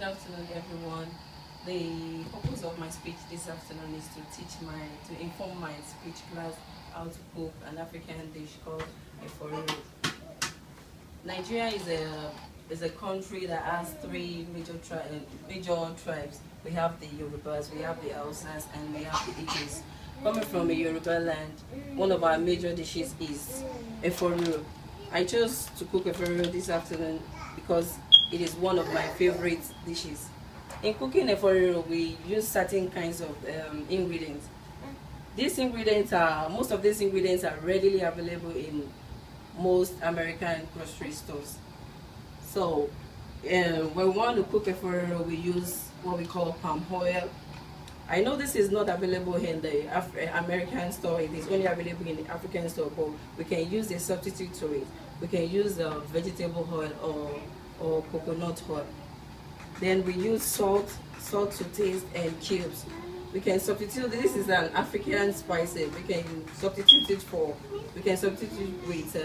afternoon, everyone. The purpose of my speech this afternoon is to inform my speech class how to cook an African dish called eforiro. Nigeria is a country that has three major tribes. We have the Yorubas, we have the Hausas, and we have the Igbos. Coming from a Yoruba land, one of our major dishes is eforiro. I chose to cook eforiro this afternoon because it is one of my favorite dishes. In cooking eforiro, we use certain kinds of ingredients. Most of these ingredients are readily available in most American grocery stores. So when we want to cook eforiro, we use what we call palm oil. I know this is not available in the American store, it is only available in the African store, but we can use a substitute to it. We can use vegetable oil or coconut oil. Then we use salt to taste, and cubes. We can substitute, this is an African spice, we can substitute with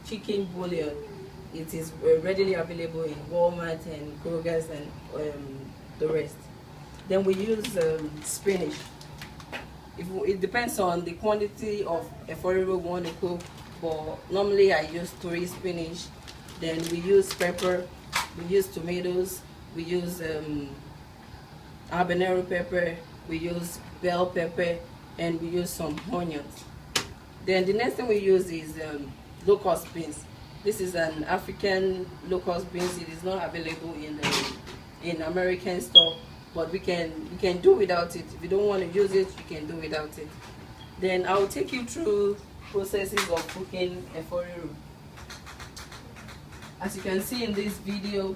chicken bouillon. It is readily available in Walmart and Kroger's and the rest. Then we use spinach. It depends on the quantity of eforiro we want to cook, but normally I use 3 spinach. Then we use pepper, we use tomatoes, we use habanero pepper, we use bell pepper, and we use some onions. Then the next thing we use is locust beans. This is an African locust beans. It is not available in American store, but we can do without it. If you don't want to use it, you can do without it. Then I will take you through processes of cooking eforiro. As you can see in this video,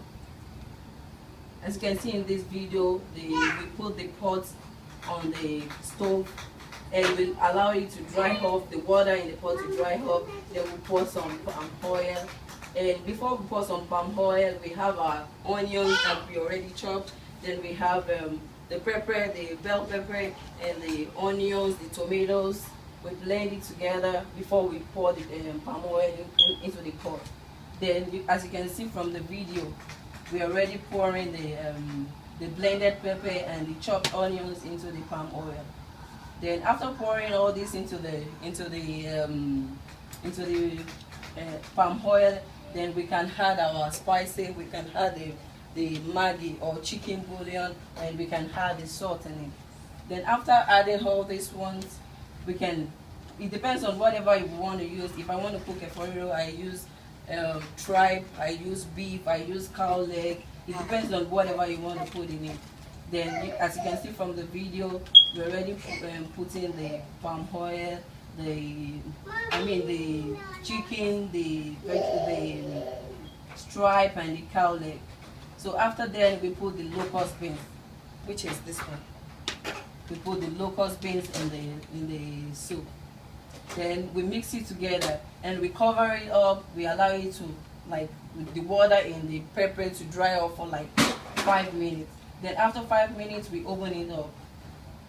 we put the pot on the stove and we'll allow it to dry off, the water in the pot to dry off. Then we pour some palm oil. And before we pour some palm oil, we have our onions that we already chopped. Then we have the pepper, the bell pepper, and the onions, the tomatoes. We blend it together before we pour the palm oil into the pot. Then, as you can see from the video, we are already pouring the blended pepper and the chopped onions into the palm oil. Then, after pouring all this into the palm oil, then we can add our spices. We can add the Maggi or chicken bouillon, and we can add the salt in it. Then, after adding all these ones, it depends on whatever you want to use. If I want to cook eforiro, I use tripe, I use beef, I use cow leg. It depends on whatever you want to put in it. Then, as you can see from the video, we're already putting the palm oil, the chicken, the stripe, and the cow leg. So after that, we put the locust beans, which is this one. We put the locust beans in the soup. Then we mix it together and we cover it up. We allow it to, with the water and the pepper to dry off for like 5 minutes. Then after 5 minutes, we open it up.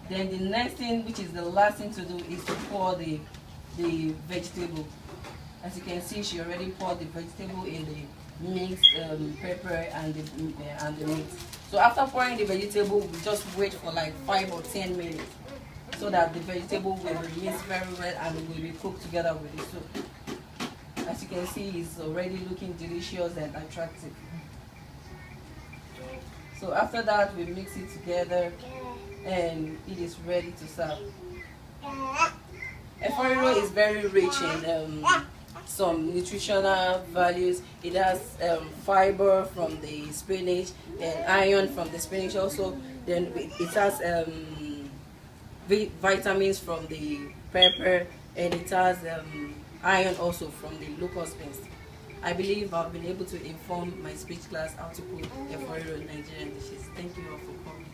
Then the next thing, which is the last thing to do, is to pour the vegetable. As you can see, she already poured the vegetable in the mixed pepper and the meat. So after pouring the vegetable, we just wait for like 5 or 10 minutes so that the vegetable will mix very well and will be cooked together with the soup. As you can see, it's already looking delicious and attractive. So after that, we mix it together and it is ready to serve. Eforiro is very rich in some nutritional values. It has fiber from the spinach and iron from the spinach also. Then it has vitamins from the pepper, and it has iron also from the locust beans. I believe I've been able to inform my speech class how to cook eforiro Nigerian dishes. Thank you all for coming.